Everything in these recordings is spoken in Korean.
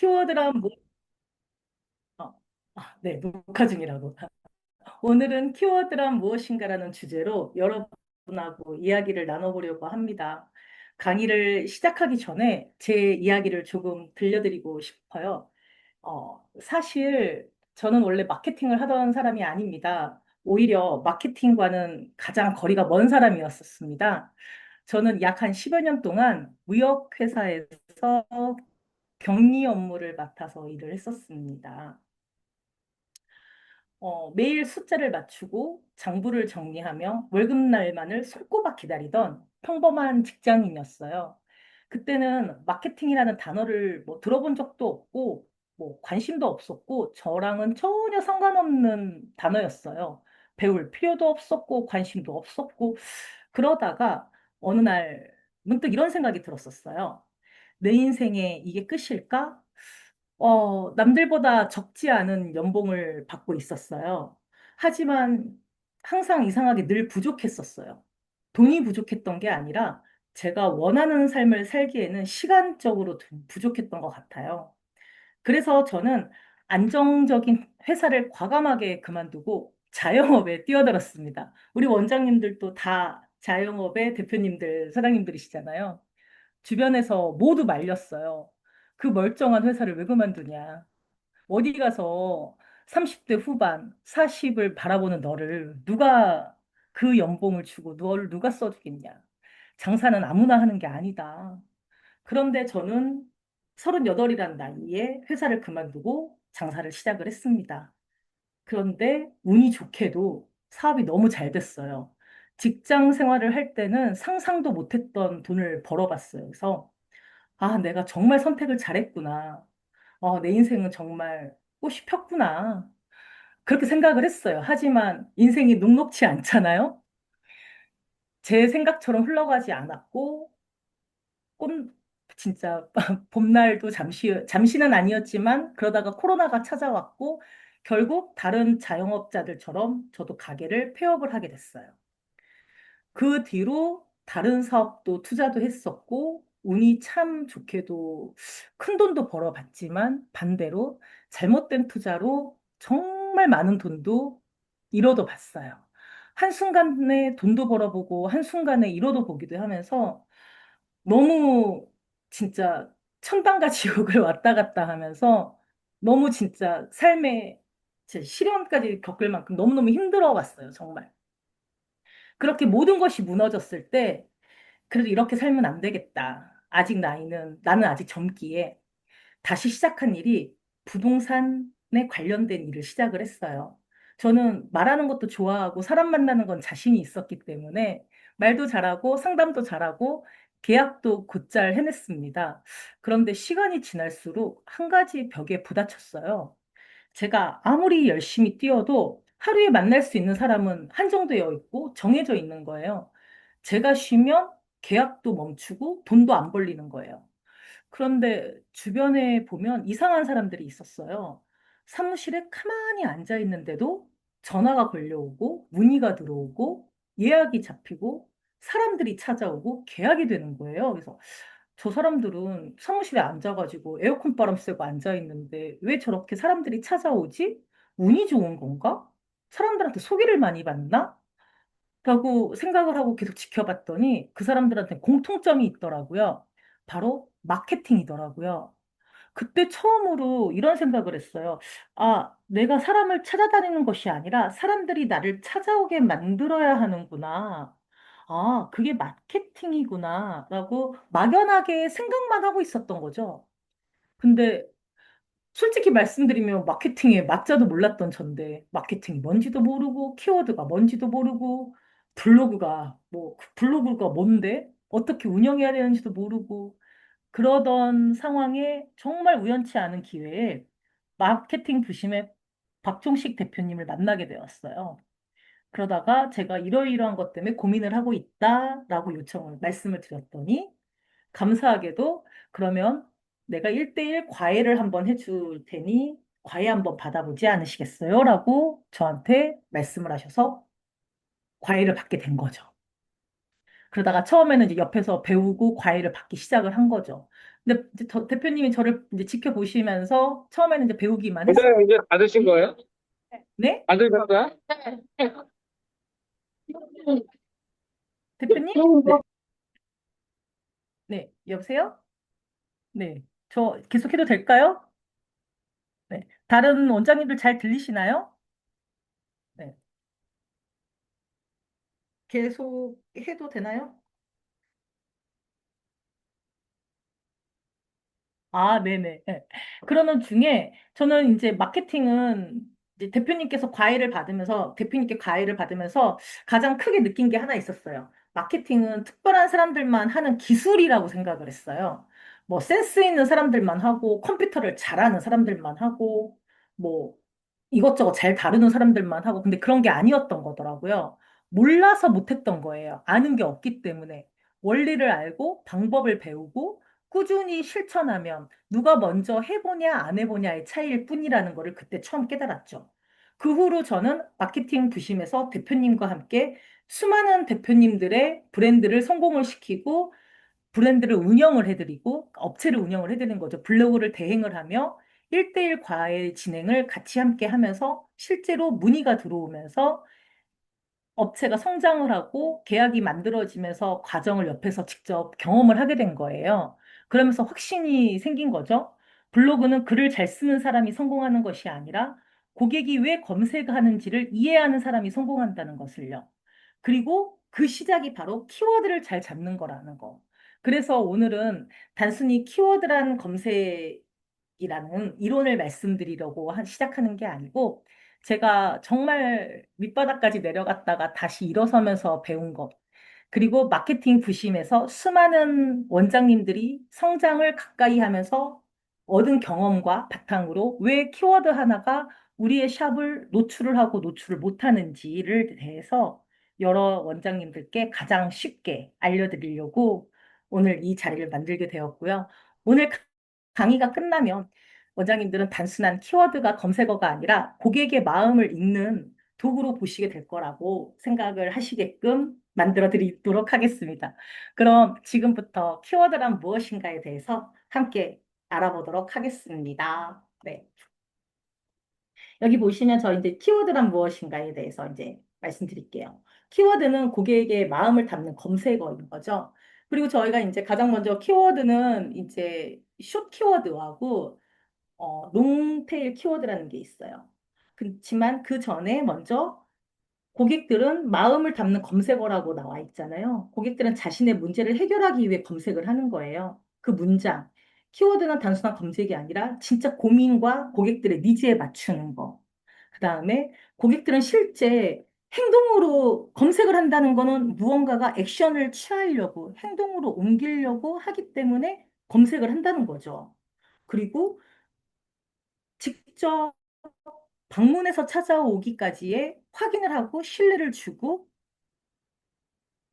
키워드란 뭐, 어, 네, 녹화 중이라고. 오늘은 키워드란 무엇인가라는 주제로 여러분하고 이야기를 나눠보려고 합니다. 강의를 시작하기 전에 제 이야기를 조금 들려드리고 싶어요. 사실 저는 원래 마케팅을 하던 사람이 아닙니다. 오히려 마케팅과는 가장 거리가 먼 사람이었습니다. 저는 약 한 10여 년 동안 무역회사에서 격리 업무를 맡아서 일을 했었습니다. 매일 숫자를 맞추고 장부를 정리하며 월급날만을 손꼽아 기다리던 평범한 직장인이었어요. 그때는 마케팅이라는 단어를 뭐 들어본 적도 없고, 뭐 관심도 없었고, 저랑은 전혀 상관없는 단어였어요. 배울 필요도 없었고, 관심도 없었고, 그러다가 어느 날 문득 이런 생각이 들었었어요. 내 인생에 이게 끝일까? 남들보다 적지 않은 연봉을 받고 있었어요. 하지만 항상 이상하게 늘 부족했었어요. 돈이 부족했던 게 아니라 제가 원하는 삶을 살기에는 시간적으로 좀 부족했던 것 같아요. 그래서 저는 안정적인 회사를 과감하게 그만두고 자영업에 뛰어들었습니다. 우리 원장님들도 다 자영업의 대표님들, 사장님들이시잖아요. 주변에서 모두 말렸어요. 그 멀쩡한 회사를 왜 그만두냐. 어디 가서 30대 후반, 40을 바라보는 너를 누가 그 연봉을 주고 너를 누가 써주겠냐. 장사는 아무나 하는 게 아니다. 그런데 저는 38이라는 나이에 회사를 그만두고 장사를 시작을 했습니다. 그런데 운이 좋게도 사업이 너무 잘 됐어요. 직장 생활을 할 때는 상상도 못했던 돈을 벌어봤어요. 그래서 내가 정말 선택을 잘했구나. 내 인생은 정말 꽃이 폈구나. 그렇게 생각을 했어요. 하지만 인생이 녹록치 않잖아요. 제 생각처럼 흘러가지 않았고, 꽃, 진짜 봄날도 잠시는 아니었지만, 그러다가 코로나가 찾아왔고, 결국 다른 자영업자들처럼 저도 가게를 폐업을 하게 됐어요. 그 뒤로 다른 사업도 투자도 했었고, 운이 참 좋게도 큰 돈도 벌어봤지만, 반대로 잘못된 투자로 정말 많은 돈도 잃어도 봤어요. 한순간에 돈도 벌어보고, 한순간에 잃어도 보기도 하면서, 너무 진짜 천당과 지옥을 왔다 갔다 하면서, 너무 진짜 삶의 시련까지 겪을 만큼 너무너무 힘들어 왔어요, 정말. 그렇게 모든 것이 무너졌을 때, 그래도 이렇게 살면 안 되겠다. 나는 아직 젊기에 다시 시작한 일이 부동산에 관련된 일을 시작을 했어요. 저는 말하는 것도 좋아하고 사람 만나는 건 자신이 있었기 때문에 말도 잘하고 상담도 잘하고 계약도 곧잘 해냈습니다. 그런데 시간이 지날수록 한 가지 벽에 부딪혔어요. 제가 아무리 열심히 뛰어도 하루에 만날 수 있는 사람은 한정되어 있고 정해져 있는 거예요. 제가 쉬면 계약도 멈추고 돈도 안 벌리는 거예요. 그런데 주변에 보면 이상한 사람들이 있었어요. 사무실에 가만히 앉아 있는데도 전화가 걸려오고 문의가 들어오고 예약이 잡히고 사람들이 찾아오고 계약이 되는 거예요. 그래서 저 사람들은 사무실에 앉아가지고 에어컨 바람 쐬고 앉아 있는데 왜 저렇게 사람들이 찾아오지? 운이 좋은 건가? 사람들한테 소개를 많이 받나? 라고 생각을 하고 계속 지켜봤더니 그 사람들한테 공통점이 있더라고요. 바로 마케팅이더라고요. 그때 처음으로 이런 생각을 했어요. 내가 사람을 찾아다니는 것이 아니라 사람들이 나를 찾아오게 만들어야 하는구나. 그게 마케팅이구나. 라고 막연하게 생각만 하고 있었던 거죠. 근데 솔직히 말씀드리면 마케팅의 막자도 몰랐던 전데 마케팅이 뭔지도 모르고 키워드가 뭔지도 모르고 블로그가 뭔데? 어떻게 운영해야 되는지도 모르고 그러던 상황에 정말 우연치 않은 기회에 마케팅 부심의 박종식 대표님을 만나게 되었어요. 그러다가 제가 이러이러한 것 때문에 고민을 하고 있다라고 말씀을 드렸더니 감사하게도 그러면 내가 1대1 과외를 한번 해줄 테니 과외 한번 받아보지 않으시겠어요? 라고 저한테 말씀을 하셔서 과외를 받게 된 거죠. 그러다가 처음에는 이제 옆에서 배우고 과외를 받기 시작을 한 거죠. 근데 이제 대표님이 저를 이제 지켜보시면서 처음에는 이제 배우기만 했어요. 모자를 이제 받으신 거예요? 네? 받으셨어요? 대표님? 네. 네. 여보세요? 네. 저 계속해도 될까요? 네. 다른 원장님들 잘 들리시나요? 네. 계속 해도 되나요? 아, 네네. 네. 그러는 중에 저는 이제 마케팅은 이제 대표님께 과외를 받으면서 가장 크게 느낀 게 하나 있었어요. 마케팅은 특별한 사람들만 하는 기술이라고 생각을 했어요. 뭐 센스 있는 사람들만 하고 컴퓨터를 잘하는 사람들만 하고 뭐 이것저것 잘 다루는 사람들만 하고 근데 그런 게 아니었던 거더라고요. 몰라서 못했던 거예요. 아는 게 없기 때문에. 원리를 알고 방법을 배우고 꾸준히 실천하면 누가 먼저 해보냐 안 해보냐의 차이일 뿐이라는 거를 그때 처음 깨달았죠. 그 후로 저는 마케팅 부심에서 대표님과 함께 수많은 대표님들의 브랜드를 성공을 시키고 브랜드를 운영을 해드리고 업체를 운영을 해드리는 거죠. 블로그를 대행을 하며 1대1 과외 진행을 같이 함께 하면서 실제로 문의가 들어오면서 업체가 성장을 하고 계약이 만들어지면서 과정을 옆에서 직접 경험을 하게 된 거예요. 그러면서 확신이 생긴 거죠. 블로그는 글을 잘 쓰는 사람이 성공하는 것이 아니라 고객이 왜 검색하는지를 이해하는 사람이 성공한다는 것을요. 그리고 그 시작이 바로 키워드를 잘 잡는 거라는 거. 그래서 오늘은 단순히 키워드란 검색이라는 이론을 말씀드리려고 시작하는 게 아니고 제가 정말 밑바닥까지 내려갔다가 다시 일어서면서 배운 것, 그리고 마케팅 부심에서 수많은 원장님들이 성장을 가까이 하면서 얻은 경험과 바탕으로 왜 키워드 하나가 우리의 샵을 노출을 하고 노출을 못하는지를 대해서 여러 원장님들께 가장 쉽게 알려드리려고 오늘 이 자리를 만들게 되었고요. 오늘 강의가 끝나면 원장님들은 단순한 키워드가 검색어가 아니라 고객의 마음을 읽는 도구로 보시게 될 거라고 생각을 하시게끔 만들어 드리도록 하겠습니다. 그럼 지금부터 키워드란 무엇인가에 대해서 함께 알아보도록 하겠습니다. 네. 여기 보시면 저 이제 키워드란 무엇인가에 대해서 이제 말씀드릴게요. 키워드는 고객의 마음을 담는 검색어인 거죠. 그리고 저희가 이제 가장 먼저 키워드는 이제 숏 키워드하고 롱테일 키워드라는 게 있어요. 그렇지만 그 전에 먼저 고객들은 마음을 담는 검색어라고 나와 있잖아요. 고객들은 자신의 문제를 해결하기 위해 검색을 하는 거예요. 그 문장. 키워드는 단순한 검색이 아니라 진짜 고민과 고객들의 니즈에 맞추는 거. 그 다음에 고객들은 실제 행동으로 검색을 한다는 거는 무언가가 액션을 취하려고 행동으로 옮기려고 하기 때문에 검색을 한다는 거죠. 그리고 직접 방문해서 찾아오기까지의 확인을 하고 신뢰를 주고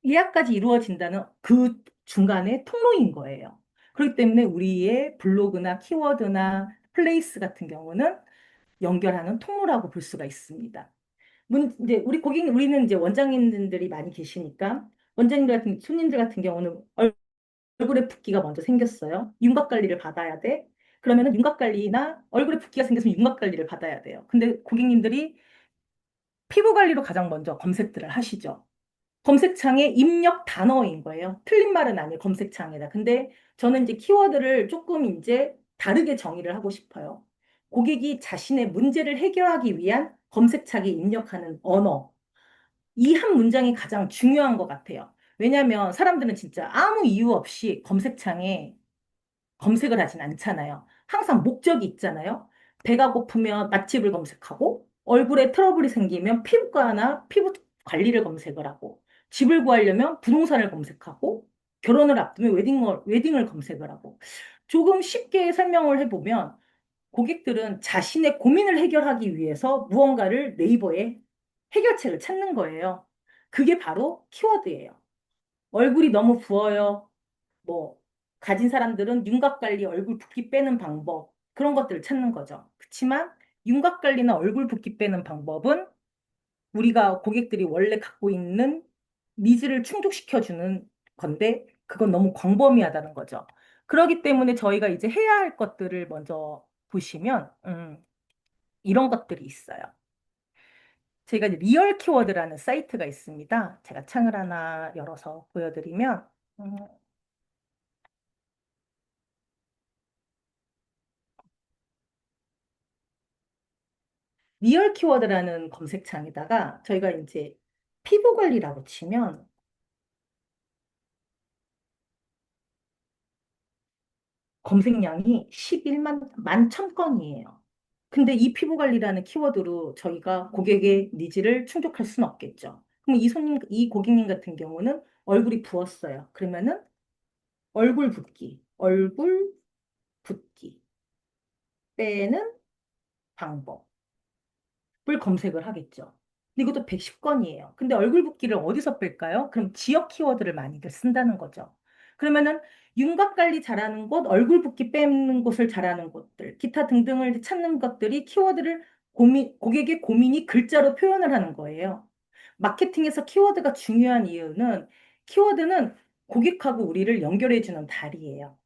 예약까지 이루어진다는 그 중간에 통로인 거예요. 그렇기 때문에 우리의 블로그나 키워드나 플레이스 같은 경우는 연결하는 통로라고 볼 수가 있습니다. 이제 우리는 이제 원장님들이 많이 계시니까 손님들 같은 경우는 얼굴에 붓기가 먼저 생겼어요. 윤곽 관리를 받아야 돼. 그러면은 윤곽 관리나 얼굴에 붓기가 생겼으면 윤곽 관리를 받아야 돼요. 근데 고객님들이 피부 관리로 가장 먼저 검색들을 하시죠. 검색창에 입력 단어인 거예요. 틀린 말은 아니에요. 검색창에다. 근데 저는 이제 키워드를 조금 이제 다르게 정의를 하고 싶어요. 고객이 자신의 문제를 해결하기 위한 검색창에 입력하는 언어. 이 한 문장이 가장 중요한 것 같아요. 왜냐하면 사람들은 진짜 아무 이유 없이 검색창에 검색을 하진 않잖아요. 항상 목적이 있잖아요. 배가 고프면 맛집을 검색하고, 얼굴에 트러블이 생기면 피부과나 피부 관리를 검색을 하고, 집을 구하려면 부동산을 검색하고, 결혼을 앞두면 웨딩을 검색을 하고, 조금 쉽게 설명을 해보면, 고객들은 자신의 고민을 해결하기 위해서 무언가를 네이버에 해결책을 찾는 거예요. 그게 바로 키워드예요. 얼굴이 너무 부어요. 뭐 가진 사람들은 윤곽 관리, 얼굴 붓기 빼는 방법 그런 것들을 찾는 거죠. 그렇지만 윤곽 관리나 얼굴 붓기 빼는 방법은 우리가 고객들이 원래 갖고 있는 니즈를 충족시켜 주는 건데 그건 너무 광범위하다는 거죠. 그러기 때문에 저희가 이제 해야 할 것들을 먼저 보시면, 이런 것들이 있어요. 저희가 이제 리얼 키워드라는 사이트가 있습니다. 제가 창을 하나 열어서 보여드리면, 음, 리얼 키워드라는 검색창에다가 저희가 이제 피부 관리라고 치면 검색량이 11만, 11,000건이에요. 근데 이 피부 관리라는 키워드로 저희가 고객의 니즈를 충족할 수는 없겠죠. 그럼 이 손님, 이 고객님 같은 경우는 얼굴이 부었어요. 그러면은 얼굴 붓기 빼는 방법. 을 검색을 하겠죠. 근데 이것도 110건이에요. 근데 얼굴 붓기를 어디서 뺄까요? 그럼 지역 키워드를 많이들 쓴다는 거죠. 그러면은 윤곽 관리 잘하는 곳, 얼굴 붓기 빼는 곳을 잘하는 곳들, 기타 등등을 찾는 것들이 키워드를 고객의 고민이 글자로 표현을 하는 거예요. 마케팅에서 키워드가 중요한 이유는 키워드는 고객하고 우리를 연결해주는 다리예요.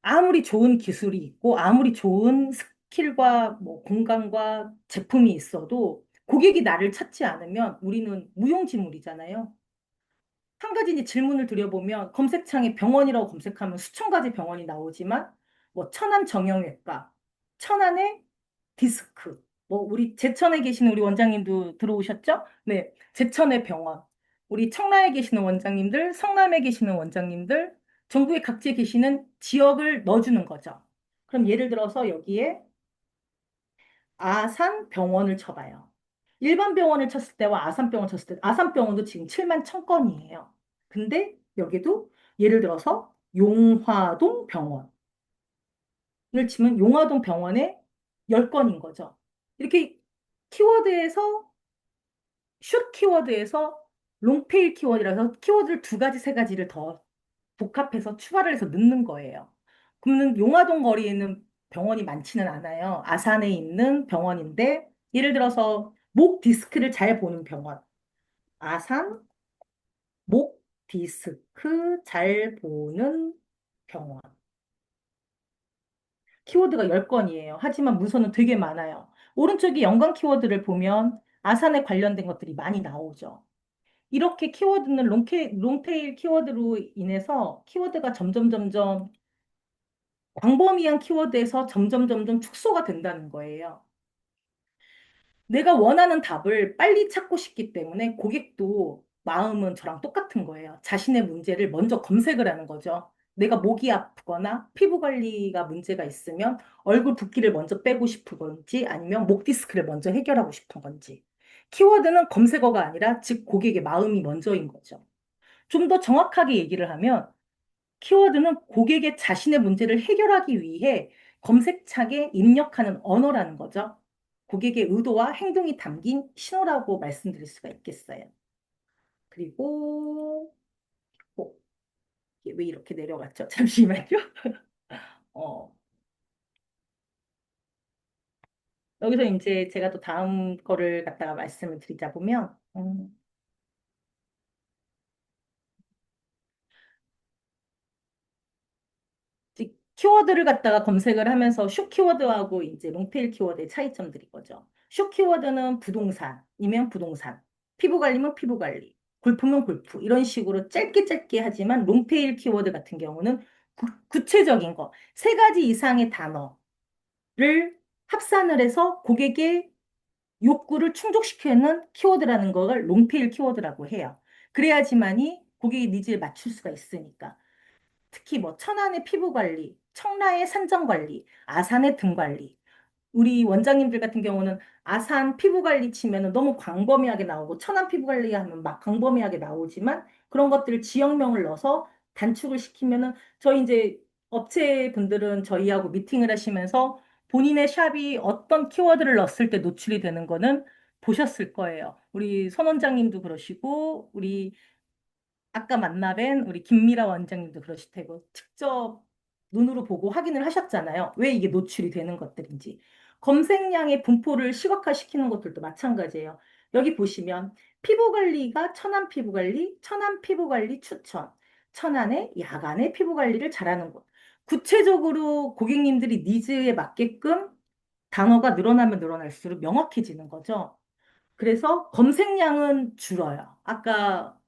아무리 좋은 기술이 있고 아무리 좋은 스킬과 뭐 공간과 제품이 있어도 고객이 나를 찾지 않으면 우리는 무용지물이잖아요. 한 가지 이제 질문을 드려보면 검색창에 병원이라고 검색하면 수천 가지 병원이 나오지만 뭐 천안 정형외과, 천안의 디스크, 뭐 우리 제천에 계시는 우리 원장님도 들어오셨죠? 네, 제천의 병원, 우리 청라에 계시는 원장님들, 성남에 계시는 원장님들, 전국의 각지에 계시는 지역을 넣어주는 거죠. 그럼 예를 들어서 여기에 아산병원을 쳐봐요. 일반 병원을 쳤을 때와 아산병원 쳤을 때, 아산병원도 지금 7만 1,000건이에요. 근데 여기도 예를 들어서 용화동 병원을 치면 용화동 병원에 10건인 거죠. 이렇게 키워드에서, 숏 키워드에서 롱테일 키워드라서 키워드를 두 가지, 세 가지를 더 복합해서 추가를 해서 넣는 거예요. 그러면 용화동 거리에 있는 병원이 많지는 않아요. 아산에 있는 병원인데, 예를 들어서 목 디스크를 잘 보는 병원. 아산 목 디스크 잘 보는 병원. 키워드가 10건이에요. 하지만 문서는 되게 많아요. 오른쪽에 연관 키워드를 보면 아산에 관련된 것들이 많이 나오죠. 이렇게 키워드는 롱테일 키워드로 인해서 키워드가 점점 광범위한 키워드에서 점점 축소가 된다는 거예요. 내가 원하는 답을 빨리 찾고 싶기 때문에 고객도 마음은 저랑 똑같은 거예요. 자신의 문제를 먼저 검색을 하는 거죠. 내가 목이 아프거나 피부 관리가 문제가 있으면 얼굴 붓기를 먼저 빼고 싶은 건지 아니면 목 디스크를 먼저 해결하고 싶은 건지. 키워드는 검색어가 아니라 즉 고객의 마음이 먼저인 거죠. 좀 더 정확하게 얘기를 하면 키워드는 고객의 자신의 문제를 해결하기 위해 검색창에 입력하는 언어라는 거죠. 고객의 의도와 행동이 담긴 신호라고 말씀드릴 수가 있겠어요. 그리고 이게 왜 이렇게 내려갔죠? 잠시만요. 어, 여기서 이제 제가 또 다음 거를 갖다가 말씀을 드리자 보면 이제 키워드를 갖다가 검색을 하면서 숏 키워드하고 이제 롱테일 키워드의 차이점들이 거죠. 숏 키워드는 부동산이면 부동산, 피부 관리면 피부 관리, 골프면 골프 이런 식으로 짧게 하지만 롱테일 키워드 같은 경우는 구체적인 거, 세 가지 이상의 단어를 합산을 해서 고객의 욕구를 충족시키는 키워드라는 걸 롱테일 키워드라고 해요. 그래야지만이 고객의 니즈에 맞출 수가 있으니까. 특히 뭐 천안의 피부 관리, 청라의 산정 관리, 아산의 등 관리. 우리 원장님들 같은 경우는 아산 피부 관리 치면은 너무 광범위하게 나오고 천안 피부 관리 하면 막 광범위하게 나오지만 그런 것들을 지역명을 넣어서 단축을 시키면은 저희 이제 업체 분들은 저희하고 미팅을 하시면서 본인의 샵이 어떤 키워드를 넣었을 때 노출이 되는 거는 보셨을 거예요. 우리 선 원장님도 그러시고 우리 아까 만나뵌 우리 김미라 원장님도 그러실 테고 직접 눈으로 보고 확인을 하셨잖아요. 왜 이게 노출이 되는 것들인지. 검색량의 분포를 시각화시키는 것들도 마찬가지예요. 여기 보시면 피부 관리가 천안 피부 관리 추천. 천안의 야간의 피부 관리를 잘하는 곳. 구체적으로 고객님들이 니즈에 맞게끔 단어가 늘어나면 늘어날수록 명확해지는 거죠. 그래서 검색량은 줄어요. 아까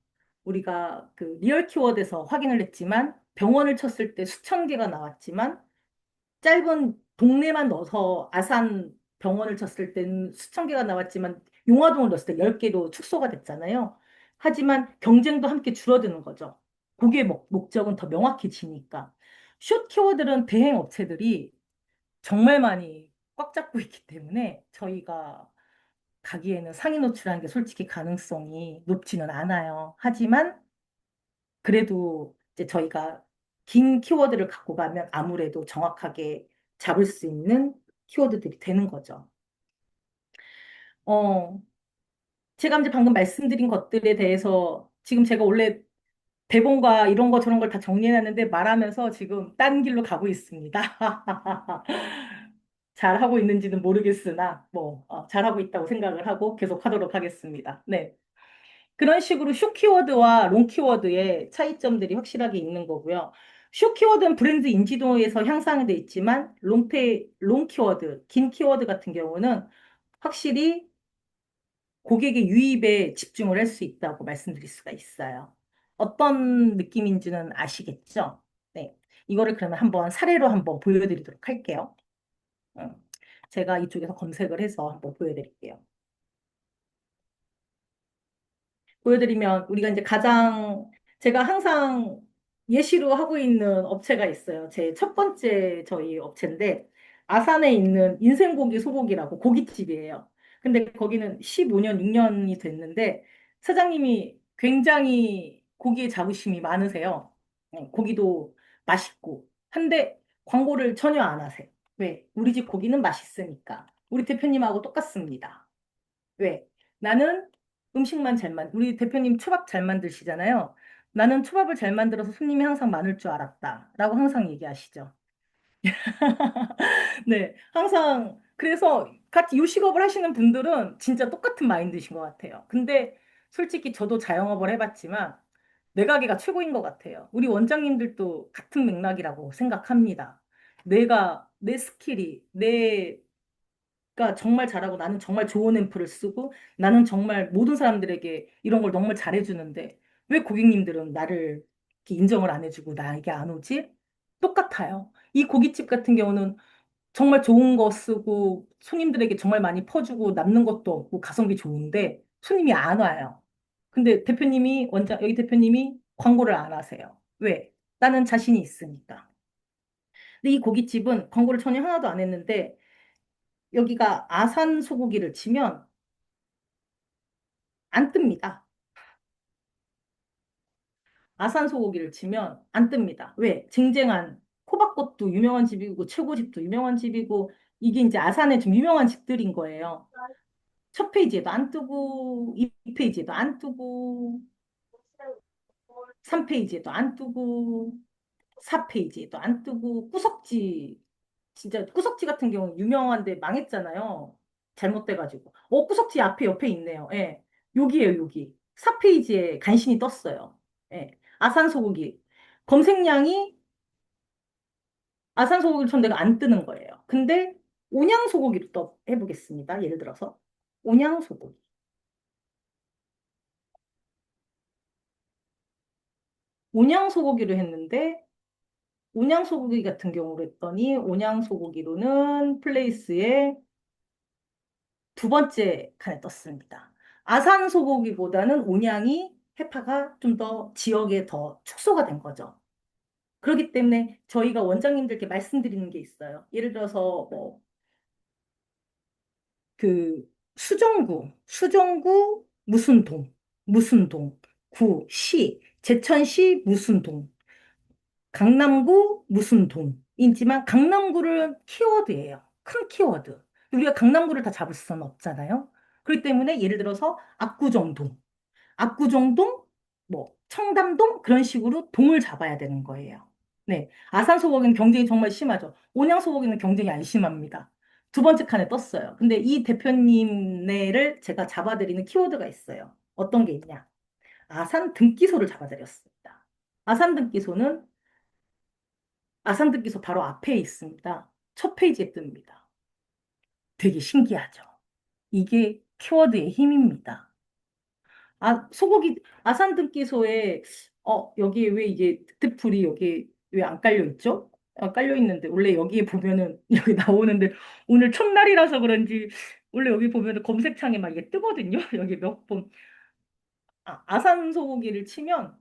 우리가 그 리얼 키워드에서 확인을 했지만 병원을 쳤을 때 수천 개가 나왔지만 짧은 동네만 넣어서 아산 병원을 쳤을 때는 수천 개가 나왔지만 용화동을 넣었을 때 10개로 축소가 됐잖아요. 하지만 경쟁도 함께 줄어드는 거죠. 고객 목적은 더 명확해지니까. 숏 키워드는 대행 업체들이 정말 많이 꽉 잡고 있기 때문에 저희가 가기에는 상위 노출하는 게 솔직히 가능성이 높지는 않아요. 하지만 그래도 이제 저희가 긴 키워드를 갖고 가면 아무래도 정확하게 잡을 수 있는 키워드들이 되는 거죠. 어, 제가 이제 방금 말씀드린 것들에 대해서 지금 제가 원래 대본과 이런 거 저런 걸 다 정리해놨는데 말하면서 지금 딴 길로 가고 있습니다. 잘하고 있는지는 모르겠으나 잘하고 있다고 생각을 하고 계속 하도록 하겠습니다. 네. 그런 식으로 숏 키워드와 롱 키워드의 차이점들이 확실하게 있는 거고요. 숏 키워드는 브랜드 인지도에서 향상이 돼 있지만 롱 키워드, 긴 키워드 같은 경우는 확실히 고객의 유입에 집중을 할 수 있다고 말씀드릴 수가 있어요. 어떤 느낌인지는 아시겠죠? 네. 이거를 그러면 한번 사례로 한번 보여드리도록 할게요. 음, 제가 이쪽에서 검색을 해서 한번 보여드릴게요. 보여드리면 우리가 이제 가장 제가 항상 예시로 하고 있는 업체가 있어요. 제 첫 번째 저희 업체인데 아산에 있는 인생고기 소고기라고 고깃집이에요. 근데 거기는 15년, 6년이 됐는데 사장님이 굉장히 고기에 자부심이 많으세요. 고기도 맛있고. 한데 광고를 전혀 안 하세요. 왜? 우리 집 고기는 맛있으니까. 우리 대표님하고 똑같습니다. 왜? 나는 음식만 우리 대표님 초밥 잘 만드시잖아요. 나는 초밥을 잘 만들어서 손님이 항상 많을 줄 알았다. 라고 항상 얘기하시죠. 네. 항상, 그래서 같이 요식업을 하시는 분들은 진짜 똑같은 마인드이신 것 같아요. 근데 솔직히 저도 자영업을 해봤지만 내 가게가 최고인 것 같아요. 우리 원장님들도 같은 맥락이라고 생각합니다. 내 스킬이, 가 정말 잘하고 나는 정말 좋은 앰플을 쓰고 나는 정말 모든 사람들에게 이런 걸 정말 잘해주는데 왜 고객님들은 나를 이렇게 인정을 안 해주고 나에게 안 오지? 똑같아요. 이 고깃집 같은 경우는 정말 좋은 거 쓰고 손님들에게 정말 많이 퍼주고 남는 것도 없고 가성비 좋은데 손님이 안 와요. 근데 여기 대표님이 광고를 안 하세요. 왜? 나는 자신이 있으니까. 근데 이 고깃집은 광고를 전혀 하나도 안 했는데 여기가 아산 소고기를 치면 안 뜹니다. 아산 소고기를 치면 안 뜹니다. 왜? 쟁쟁한 호박꽃도 유명한 집이고 최고집도 유명한 집이고 이게 이제 아산의 좀 유명한 집들인 거예요. 첫 페이지에도 안 뜨고 2페이지에도 안 뜨고 3페이지에도 안 뜨고 4페이지에도 안 뜨고 구석지 진짜 구석지 같은 경우는 유명한데 망했잖아요. 잘못돼가지고. 구석지 앞에 옆에 있네요. 예. 여기에요, 여기. 4페이지에 간신히 떴어요. 예. 아산 소고기. 검색량이 아산 소고기를 전 내가 안 뜨는 거예요. 근데 온양 소고기로 또 해보겠습니다. 예를 들어서. 온양 소고기. 온양 소고기로 했는데 온양 소고기 같은 경우로 했더니 온양 소고기로는 플레이스에 두 번째 칸에 떴습니다. 아산 소고기보다는 온양이 해파가 좀 더 지역에 더 축소가 된 거죠. 그렇기 때문에 저희가 원장님들께 말씀드리는 게 있어요. 예를 들어서 수정구 무슨 무슨 제천시 무슨 강남구 무슨 동이지만 강남구를 키워드예요. 큰 키워드. 우리가 강남구를 다 잡을 수는 없잖아요. 그렇기 때문에 예를 들어서 압구정동, 청담동 그런 식으로 동을 잡아야 되는 거예요. 네, 아산 소고기는 경쟁이 정말 심하죠. 온양 소고기는 경쟁이 안 심합니다. 두 번째 칸에 떴어요. 근데 이 대표님네를 제가 잡아드리는 키워드가 있어요. 어떤 게 있냐? 아산 등기소를 잡아드렸습니다. 아산등기소는 아산등기소 바로 앞에 있습니다. 첫 페이지에 뜹니다. 되게 신기하죠. 이게 키워드의 힘입니다. 아산등기소에, 여기에 왜 이게 득템풀이 여기 왜 안 깔려 있죠? 깔려 있는데, 원래 여기에 보면은, 여기 나오는데, 오늘 첫날이라서 그런지, 원래 여기 보면은 검색창에 막 이게 뜨거든요? 여기 몇 번, 아산 소고기를 치면,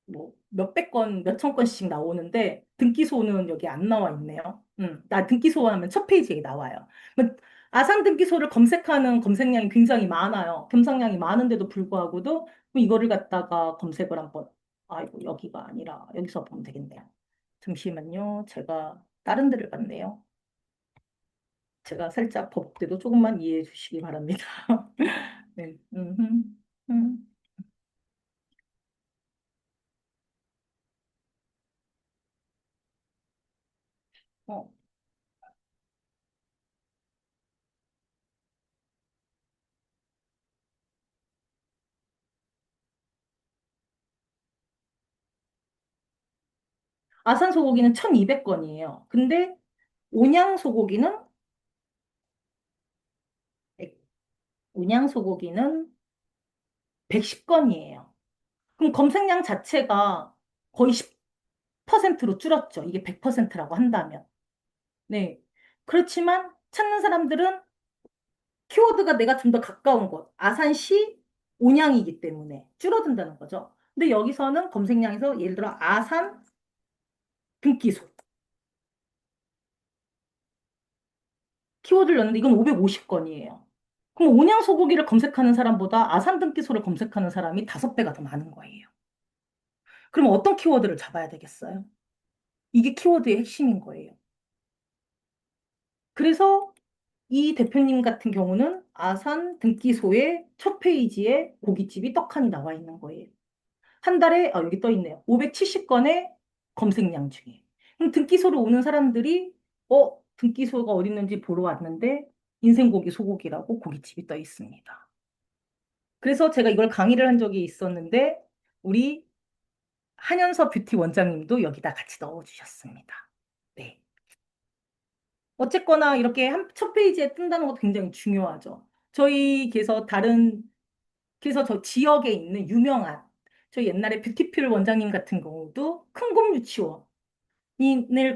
뭐, 몇백 건, 몇천 건씩 나오는데, 등기소는 여기 안 나와 있네요. 나 등기소 하면 첫 페이지에 나와요. 그럼 아산 등기소를 검색하는 검색량이 굉장히 많아요. 검색량이 많은데도 불구하고도 그럼 이거를 갖다가 검색을 한번, 아이고, 여기가 아니라 여기서 보면 되겠네요. 잠시만요. 제가 다른 데를 갔네요. 제가 살짝 버벅대도 조금만 이해해 주시기 바랍니다. 네. 음. 어, 아산 소고기는 1200건이에요. 근데 온양 소고기는 온양 소고기는 110건이에요. 그럼 검색량 자체가 거의 10%로 줄었죠. 이게 100%라고 한다면. 네. 그렇지만 찾는 사람들은 키워드가 내가 좀 더 가까운 곳, 아산시 온양이기 때문에 줄어든다는 거죠. 근데 여기서는 검색량에서 예를 들어 아산 등기소 키워드를 넣는데 이건 550건이에요. 그럼 온양 소고기를 검색하는 사람보다 아산 등기소를 검색하는 사람이 5배가 더 많은 거예요. 그럼 어떤 키워드를 잡아야 되겠어요? 이게 키워드의 핵심인 거예요. 그래서 이 대표님 같은 경우는 아산 등기소의 첫 페이지에 고깃집이 떡하니 나와 있는 거예요. 한 달에, 여기 떠 있네요. 570건의 검색량 중에. 그럼 등기소로 오는 사람들이, 등기소가 어디 있는지 보러 왔는데, 인생고기 소고기라고 고깃집이 떠 있습니다. 그래서 제가 이걸 강의를 한 적이 있었는데, 우리 한연서 뷰티 원장님도 여기다 같이 넣어주셨습니다. 네. 어쨌거나 이렇게 첫 페이지에 뜬다는 것도 굉장히 중요하죠. 그래서 저 지역에 있는 유명한, 저 옛날에 뷰티풀 원장님 같은 경우도 큰곰 유치원을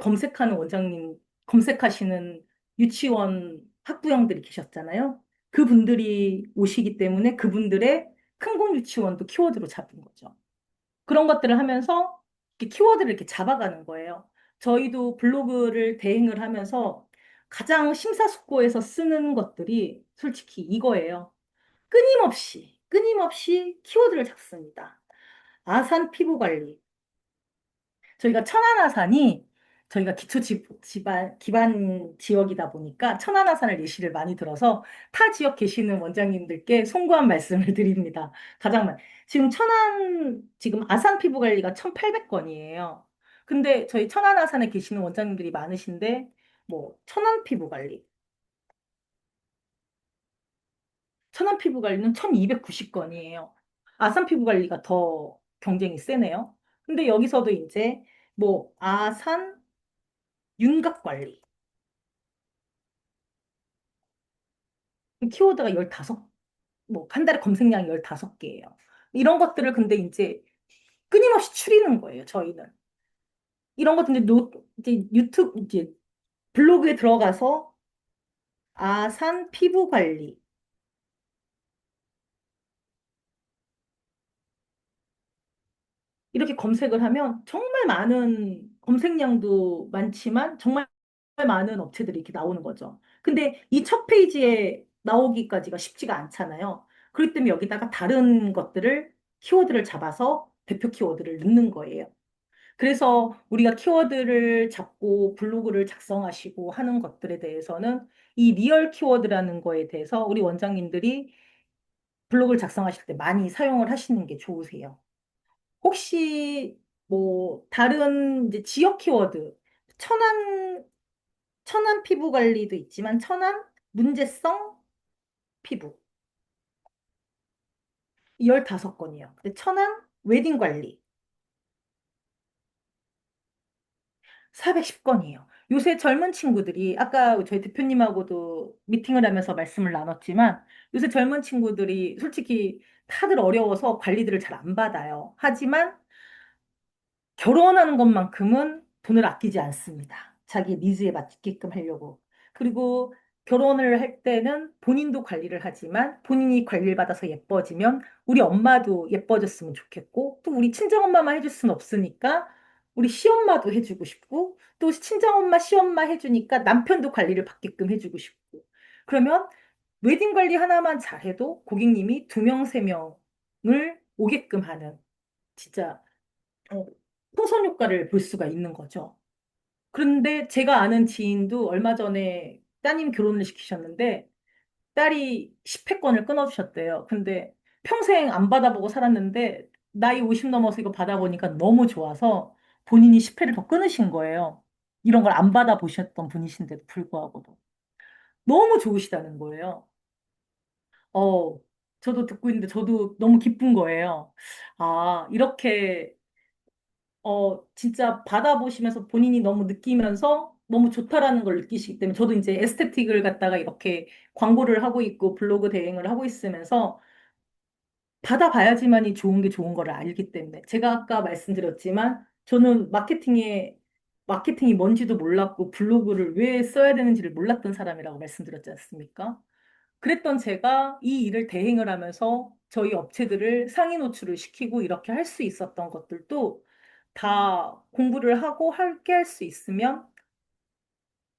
검색하는 원장님, 검색하시는 유치원 학부형들이 계셨잖아요. 그분들이 오시기 때문에 그분들의 큰곰 유치원도 키워드로 잡은 거죠. 그런 것들을 하면서 이렇게 키워드를 이렇게 잡아가는 거예요. 저희도 블로그를 대행을 하면서 가장 심사숙고해서 쓰는 것들이 솔직히 이거예요. 끊임없이 키워드를 잡습니다. 아산 피부 관리. 저희가 천안아산이 저희가 기반 지역이다 보니까 천안아산을 예시를 많이 들어서 타 지역 계시는 원장님들께 송구한 말씀을 드립니다. 지금 아산 피부 관리가 1,800건이에요. 근데 저희 천안아산에 계시는 원장님들이 많으신데 뭐 천안 피부 관리, 천안 피부 관리는 1,290건이에요. 아산 피부 관리가 더 경쟁이 세네요. 근데 여기서도 이제 뭐 아산 윤곽 관리 키워드가 15, 뭐 한 달에 검색량이 15개예요. 이런 것들을 근데 이제 끊임없이 추리는 거예요, 저희는. 이런 것들 이제 유튜브 이제 블로그에 들어가서 아산 피부 관리 이렇게 검색을 하면 정말 많은 검색량도 많지만 정말 많은 업체들이 이렇게 나오는 거죠. 근데 이 첫 페이지에 나오기까지가 쉽지가 않잖아요. 그렇기 때문에 여기다가 다른 것들을 키워드를 잡아서 대표 키워드를 넣는 거예요. 그래서 우리가 키워드를 잡고 블로그를 작성하시고 하는 것들에 대해서는 이 리얼 키워드라는 거에 대해서 우리 원장님들이 블로그를 작성하실 때 많이 사용을 하시는 게 좋으세요. 혹시 뭐 다른 이제 지역 키워드 천안 천안 피부 관리도 있지만 천안 문제성 피부 15건이요. 근데 천안 웨딩 관리 410건이에요. 요새 젊은 친구들이, 아까 저희 대표님하고도 미팅을 하면서 말씀을 나눴지만, 요새 젊은 친구들이 솔직히 다들 어려워서 관리들을 잘 안 받아요. 하지만 결혼하는 것만큼은 돈을 아끼지 않습니다. 자기 니즈에 맞게끔 하려고. 그리고 결혼을 할 때는 본인도 관리를 하지만 본인이 관리를 받아서 예뻐지면 우리 엄마도 예뻐졌으면 좋겠고 또 우리 친정엄마만 해줄 수는 없으니까 우리 시엄마도 해주고 싶고 또 친정엄마, 시엄마 해주니까 남편도 관리를 받게끔 해주고 싶고 그러면 웨딩 관리 하나만 잘해도 고객님이 두 명, 세 명을 오게끔 하는 진짜 어, 풍선 효과를 볼 수가 있는 거죠. 그런데 제가 아는 지인도 얼마 전에 따님 결혼을 시키셨는데 딸이 10회권을 끊어주셨대요. 근데 평생 안 받아보고 살았는데 나이 50 넘어서 이거 받아보니까 너무 좋아서 본인이 10회를 더 끊으신 거예요. 이런 걸 안 받아보셨던 분이신데도 불구하고도. 너무 좋으시다는 거예요. 어, 저도 듣고 있는데 저도 너무 기쁜 거예요. 아, 이렇게 진짜 받아보시면서 본인이 너무 느끼면서 너무 좋다라는 걸 느끼시기 때문에 저도 이제 에스테틱을 갖다가 이렇게 광고를 하고 있고 블로그 대행을 하고 있으면서 받아봐야지만이 좋은 게 좋은 거를 알기 때문에 제가 아까 말씀드렸지만 저는 마케팅이 뭔지도 몰랐고 블로그를 왜 써야 되는지를 몰랐던 사람이라고 말씀드렸지 않습니까? 그랬던 제가 이 일을 대행을 하면서 저희 업체들을 상위 노출을 시키고 이렇게 할 수 있었던 것들도 다 공부를 하고 함께 할 수 있으면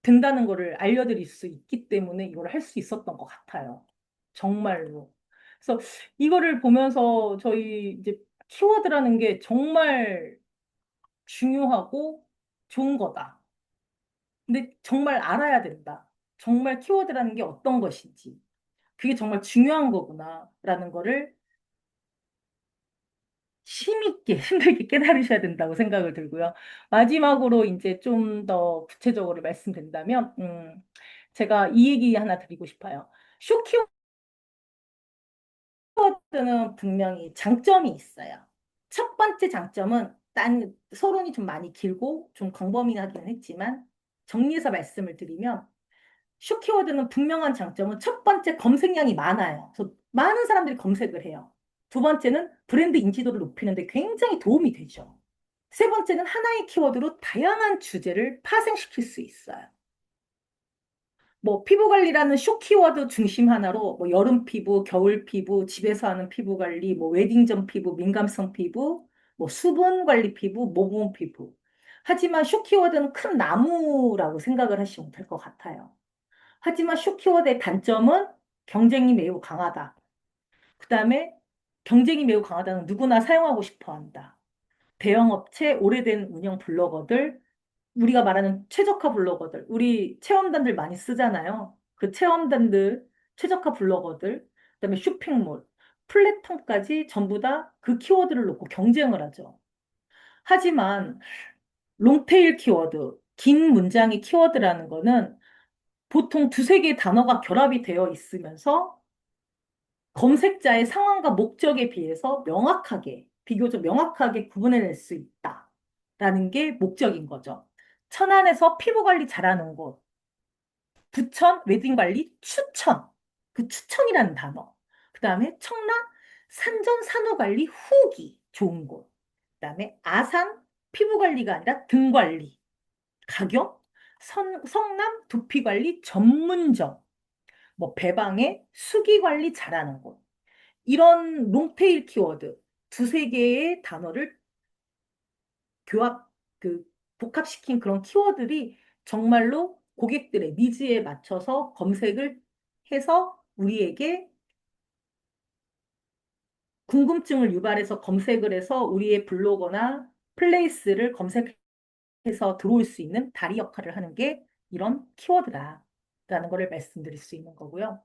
된다는 거를 알려드릴 수 있기 때문에 이걸 할 수 있었던 것 같아요. 정말로. 그래서 이거를 보면서 저희 이제 키워드라는 게 정말 중요하고 좋은 거다. 근데 정말 알아야 된다. 정말 키워드라는 게 어떤 것인지. 그게 정말 중요한 거구나라는 거를 힘있게, 힘들게 깨달으셔야 된다고 생각을 들고요. 마지막으로 이제 좀 더 구체적으로 말씀드린다면, 제가 이 얘기 하나 드리고 싶어요. 쇼키워드는 분명히 장점이 있어요. 첫 번째 장점은 난 서론이 좀 많이 길고 좀 광범위하긴 했지만 정리해서 말씀을 드리면 쇼키워드는 분명한 장점은 첫 번째 검색량이 많아요. 그래서 많은 사람들이 검색을 해요. 두 번째는 브랜드 인지도를 높이는데 굉장히 도움이 되죠. 세 번째는 하나의 키워드로 다양한 주제를 파생시킬 수 있어요. 뭐 피부 관리라는 쇼 키워드 중심 하나로 뭐 여름 피부, 겨울 피부, 집에서 하는 피부 관리, 뭐 웨딩 전 피부, 민감성 피부, 뭐 수분 관리 피부, 모공 피부. 하지만 쇼 키워드는 큰 나무라고 생각을 하시면 될 것 같아요. 하지만 쇼키워드의 단점은 경쟁이 매우 강하다. 그 다음에 경쟁이 매우 강하다는 누구나 사용하고 싶어 한다. 대형업체, 오래된 운영 블로거들, 우리가 말하는 최적화 블로거들, 우리 체험단들 많이 쓰잖아요. 그 체험단들, 최적화 블로거들, 그다음에 쇼핑몰, 플랫폼까지 전부 다 그 키워드를 놓고 경쟁을 하죠. 하지만 롱테일 키워드, 긴 문장의 키워드라는 거는 보통 두세 개의 단어가 결합이 되어 있으면서 검색자의 상황과 목적에 비해서 비교적 명확하게 구분해낼 수 있다라는 게 목적인 거죠. 천안에서 피부 관리 잘하는 곳, 부천 웨딩 관리 추천, 그 추천이라는 단어. 그 다음에 청라 산전 산후 관리 후기 좋은 곳. 그 다음에 아산 피부 관리가 아니라 등 관리, 가격, 성남 두피 관리 전문점, 뭐 배방에 수기 관리 잘하는 곳. 이런 롱테일 키워드 두세 개의 단어를 교합, 그, 복합시킨 그런 키워드들이 정말로 고객들의 니즈에 맞춰서 검색을 해서 우리에게 궁금증을 유발해서 검색을 해서 우리의 블로거나 플레이스를 검색해서 들어올 수 있는 다리 역할을 하는 게 이런 키워드다라는 거를 말씀드릴 수 있는 거고요.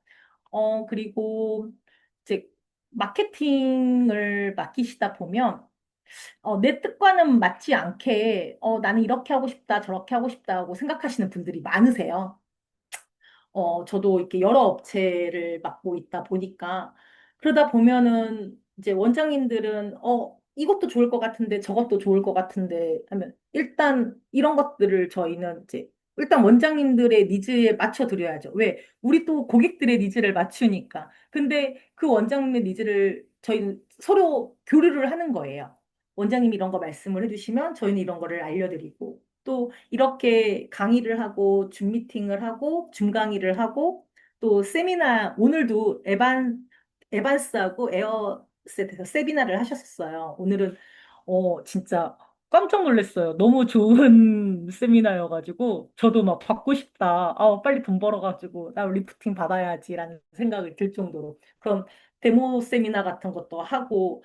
그리고 이제 마케팅을 맡기시다 보면 내 뜻과는 맞지 않게 나는 이렇게 하고 싶다, 저렇게 하고 싶다고 생각하시는 분들이 많으세요. 저도 이렇게 여러 업체를 맡고 있다 보니까 그러다 보면은 이제 원장님들은 이것도 좋을 것 같은데 저것도 좋을 것 같은데 하면 일단 이런 것들을 저희는 이제 일단 원장님들의 니즈에 맞춰 드려야죠. 왜? 우리 또 고객들의 니즈를 맞추니까. 근데 그 원장님의 니즈를 저희는 서로 교류를 하는 거예요. 원장님이 이런 거 말씀을 해주시면 저희는 이런 거를 알려드리고 또 이렇게 강의를 하고 줌 미팅을 하고 줌 강의를 하고 또 세미나 오늘도 에반스하고 에어셋에서 세미나를 하셨었어요. 오늘은 진짜 깜짝 놀랐어요. 너무 좋은 세미나여가지고 저도 막 받고 싶다. 빨리 돈 벌어가지고 나 리프팅 받아야지라는 생각이 들 정도로 그런 데모 세미나 같은 것도 하고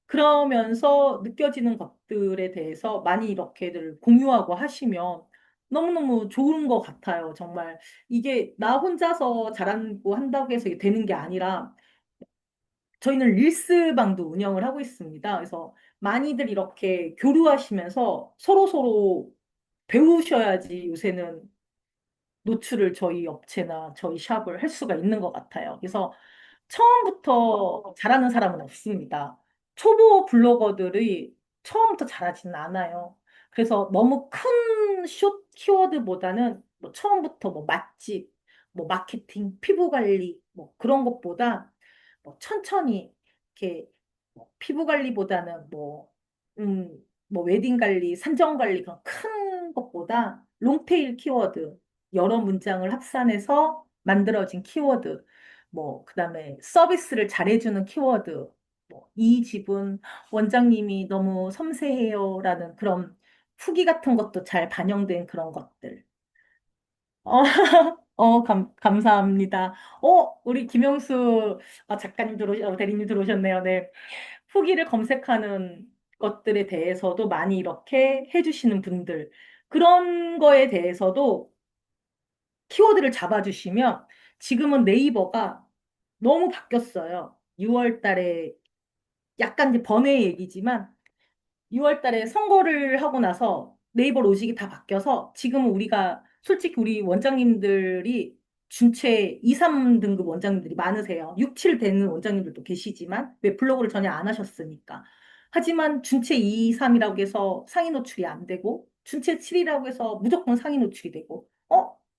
그러면서 느껴지는 것들에 대해서 많이 이렇게들 공유하고 하시면 너무너무 좋은 것 같아요. 정말 이게 나 혼자서 잘하고 한다고 해서 이게 되는 게 아니라 저희는 릴스방도 운영을 하고 있습니다. 그래서 많이들 이렇게 교류하시면서 서로서로 배우셔야지 요새는 노출을 저희 업체나 저희 샵을 할 수가 있는 것 같아요. 그래서 처음부터 잘하는 사람은 없습니다. 초보 블로거들이 처음부터 잘하지는 않아요. 그래서 너무 큰 숏 키워드보다는 뭐 처음부터 뭐 맛집, 뭐 마케팅, 피부 관리, 뭐 그런 것보다 뭐 천천히 이렇게 뭐 피부 관리보다는 음, 뭐 웨딩 관리, 산정 관리 그런 큰 것보다 롱테일 키워드 여러 문장을 합산해서 만들어진 키워드 그다음에 서비스를 잘해주는 키워드 이 집은 원장님이 너무 섬세해요라는 그런 후기 같은 것도 잘 반영된 그런 것들. 어, 감사합니다. 우리 김영수 작가님 대리님 들어오셨네요. 네. 후기를 검색하는 것들에 대해서도 많이 이렇게 해주시는 분들. 그런 거에 대해서도 키워드를 잡아주시면 지금은 네이버가 너무 바뀌었어요. 6월 달에 약간 이제 번외의 얘기지만 6월 달에 선거를 하고 나서 네이버 로직이 다 바뀌어서 지금은 우리가 솔직히 우리 원장님들이 준체 2, 3등급 원장님들이 많으세요. 6, 7 되는 원장님들도 계시지만 왜 블로그를 전혀 안 하셨으니까. 하지만 준체 2, 3이라고 해서 상위 노출이 안 되고 준체 7이라고 해서 무조건 상위 노출이 되고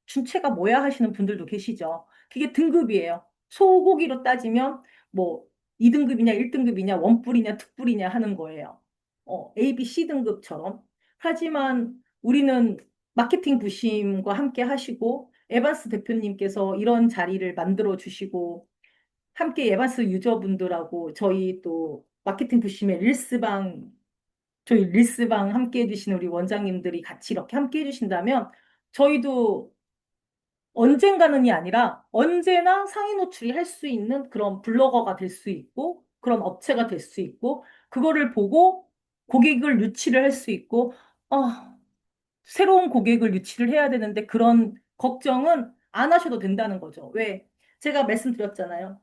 준체가 뭐야 하시는 분들도 계시죠. 그게 등급이에요. 소고기로 따지면 뭐 2등급이냐 1등급이냐 원뿔이냐 특뿔이냐 하는 거예요. A, B, C 등급처럼. 하지만 우리는 마케팅 부심과 함께 하시고, 에반스 대표님께서 이런 자리를 만들어 주시고, 함께 에반스 유저분들하고 저희 또 마케팅 부심의 저희 릴스방 함께 해주시는 우리 원장님들이 같이 이렇게 함께 해주신다면, 저희도 언젠가는이 아니라 언제나 상위 노출이 할 수 있는 그런 블로거가 될 수 있고 그런 업체가 될 수 있고 그거를 보고 고객을 유치를 할 수 있고 새로운 고객을 유치를 해야 되는데 그런 걱정은 안 하셔도 된다는 거죠. 왜? 제가 말씀드렸잖아요.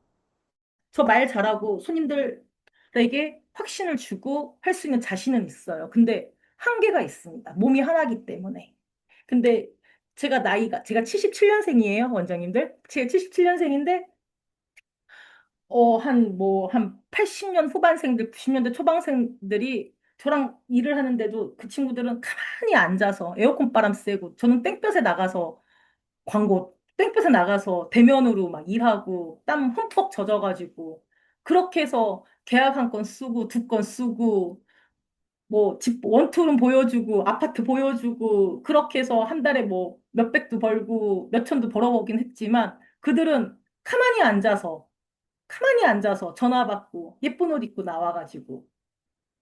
저 말 잘하고 손님들에게 확신을 주고 할 수 있는 자신은 있어요. 근데 한계가 있습니다. 몸이 하나기 때문에. 근데 제가 77년생이에요, 원장님들. 제가 77년생인데, 한 80년 후반생들, 90년대 초반생들이 저랑 일을 하는데도 그 친구들은 가만히 앉아서 에어컨 바람 쐬고, 저는 땡볕에 나가서 대면으로 막 일하고, 땀 흠뻑 젖어가지고, 그렇게 해서 계약 한 건 쓰고, 두 건 쓰고, 집 원투룸 보여주고, 아파트 보여주고, 그렇게 해서 한 달에 뭐 몇백도 벌고, 몇천도 벌어보긴 했지만, 그들은 가만히 앉아서 전화 받고, 예쁜 옷 입고 나와가지고,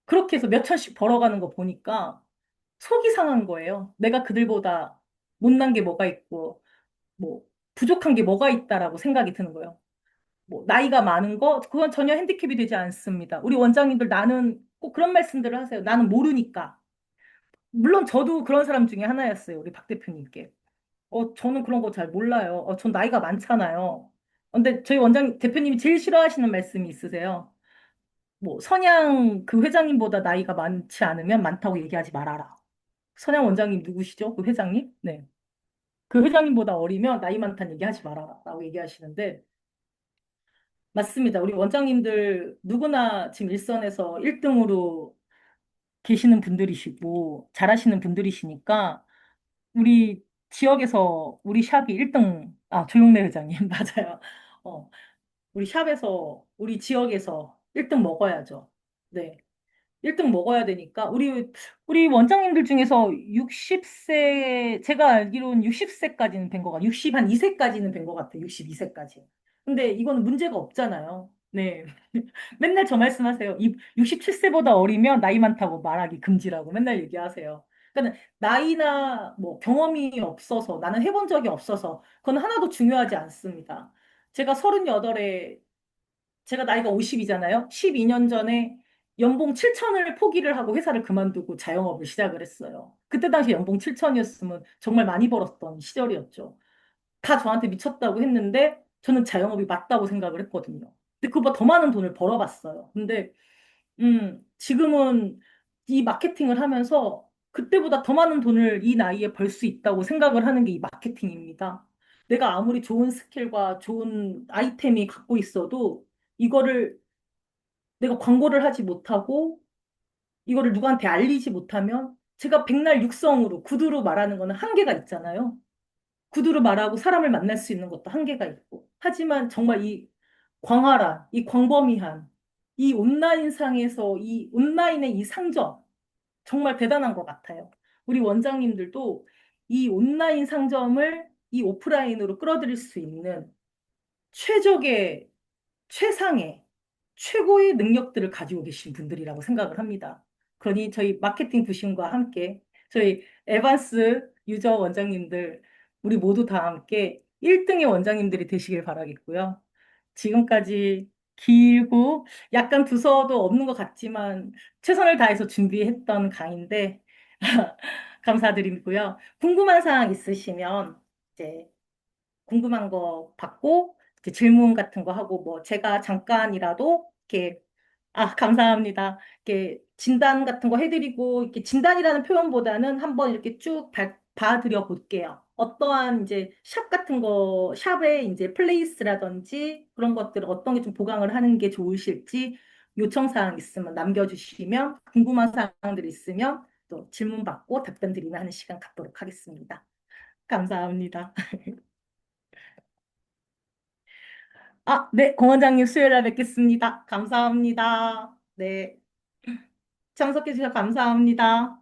그렇게 해서 몇천씩 벌어가는 거 보니까 속이 상한 거예요. 내가 그들보다 못난 게 뭐가 있고, 뭐, 부족한 게 뭐가 있다라고 생각이 드는 거예요. 나이가 많은 거, 그건 전혀 핸디캡이 되지 않습니다. 우리 원장님들 나는 꼭 그런 말씀들을 하세요. 나는 모르니까. 물론 저도 그런 사람 중에 하나였어요. 우리 박 대표님께. 저는 그런 거 잘 몰라요. 전 나이가 많잖아요. 근데 저희 대표님이 제일 싫어하시는 말씀이 있으세요. 선양 그 회장님보다 나이가 많지 않으면 많다고 얘기하지 말아라. 선양 원장님 누구시죠? 그 회장님? 네. 그 회장님보다 어리면 나이 많다는 얘기하지 말아라. 라고 얘기하시는데, 맞습니다. 우리 원장님들 누구나 지금 일선에서 1등으로 계시는 분들이시고 잘하시는 분들이시니까 우리 지역에서 우리 샵이 1등, 조용래 회장님, 맞아요. 어, 우리 샵에서, 우리 지역에서 1등 먹어야죠. 네. 1등 먹어야 되니까, 우리 원장님들 중에서 60세, 제가 알기로는 60세까지는 된 것 같아요. 60, 한 2세까지는 된 것 같아요. 62세까지. 근데 이거는 문제가 없잖아요. 네. 맨날 저 말씀하세요. 67세보다 어리면 나이 많다고 말하기 금지라고 맨날 얘기하세요. 그러니까 나이나 뭐 경험이 없어서 나는 해본 적이 없어서 그건 하나도 중요하지 않습니다. 제가 38에 제가 나이가 50이잖아요. 12년 전에 연봉 7천을 포기를 하고 회사를 그만두고 자영업을 시작을 했어요. 그때 당시 연봉 7천이었으면 정말 많이 벌었던 시절이었죠. 다 저한테 미쳤다고 했는데 저는 자영업이 맞다고 생각을 했거든요. 근데 그보다 더 많은 돈을 벌어봤어요. 근데 지금은 이 마케팅을 하면서 그때보다 더 많은 돈을 이 나이에 벌 수 있다고 생각을 하는 게 이 마케팅입니다. 내가 아무리 좋은 스킬과 좋은 아이템이 갖고 있어도 이거를 내가 광고를 하지 못하고 이거를 누구한테 알리지 못하면 제가 백날 육성으로 구두로 말하는 거는 한계가 있잖아요. 구두로 말하고 사람을 만날 수 있는 것도 한계가 있고. 하지만 정말 이 광활한, 이 광범위한, 이 온라인상에서 이 온라인의 이 상점, 정말 대단한 것 같아요. 우리 원장님들도 이 온라인 상점을 이 오프라인으로 끌어들일 수 있는 최적의, 최상의, 최고의 능력들을 가지고 계신 분들이라고 생각을 합니다. 그러니 저희 마케팅 부심과 함께 저희 에반스 유저 원장님들 우리 모두 다 함께 1등의 원장님들이 되시길 바라겠고요. 지금까지 길고 약간 두서도 없는 것 같지만 최선을 다해서 준비했던 강의인데 감사드리고요. 궁금한 사항 있으시면 이제 궁금한 거 받고 이제 질문 같은 거 하고 뭐 제가 잠깐이라도 이렇게 감사합니다. 이렇게 진단 같은 거 해드리고 이렇게 진단이라는 표현보다는 한번 이렇게 쭉 봐드려 볼게요. 어떠한 이제 샵 같은 거, 샵의 이제 플레이스라든지 그런 것들을 어떤 게 좀 보강을 하는 게 좋으실지 요청 사항 있으면 남겨주시면 궁금한 사항들 있으면 또 질문 받고 답변 드리는 하는 시간 갖도록 하겠습니다. 감사합니다. 네, 공원장님 수요일에 뵙겠습니다. 감사합니다. 네, 참석해 주셔서 감사합니다.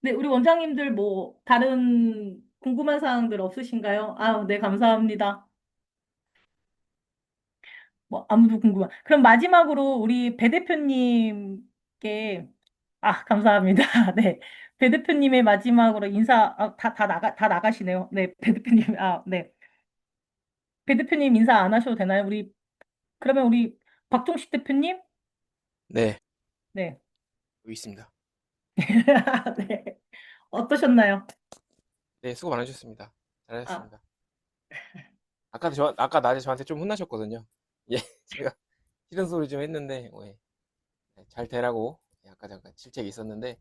네, 우리 원장님들 뭐 다른 궁금한 사항들 없으신가요? 네, 감사합니다. 뭐 아무도 궁금한. 그럼 마지막으로 우리 배 대표님께 감사합니다. 네, 배 대표님의 마지막으로 인사 다 나가시네요. 네, 배 대표님 네, 배 대표님 인사 안 하셔도 되나요? 그러면 우리 박종식 대표님 네, 네. 여기 있습니다. 네. 어떠셨나요? 네, 수고 많으셨습니다. 아, 잘하셨습니다. 아까 낮에 저한테 좀 혼나셨거든요. 예, 제가 싫은 소리 좀 했는데, 예, 잘 되라고, 아까 잠깐 질책이 있었는데,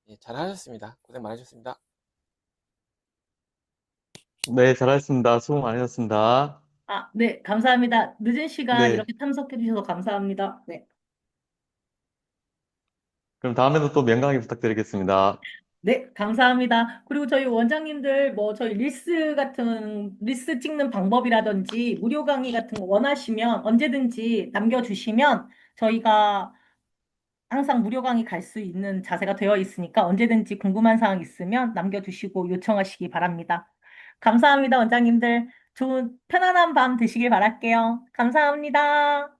예, 잘하셨습니다. 고생 많으셨습니다. 네, 잘하셨습니다. 수고 많으셨습니다. 네, 감사합니다. 늦은 시간 네, 이렇게 참석해 주셔서 감사합니다. 네. 그럼 다음에도 또 명강의 부탁드리겠습니다. 네, 감사합니다. 그리고 저희 원장님들 뭐 저희 릴스 찍는 방법이라든지 무료 강의 같은 거 원하시면 언제든지 남겨주시면 저희가 항상 무료 강의 갈 수 있는 자세가 되어 있으니까 언제든지 궁금한 사항 있으면 남겨주시고 요청하시기 바랍니다. 감사합니다, 원장님들. 좋은 편안한 밤 되시길 바랄게요. 감사합니다.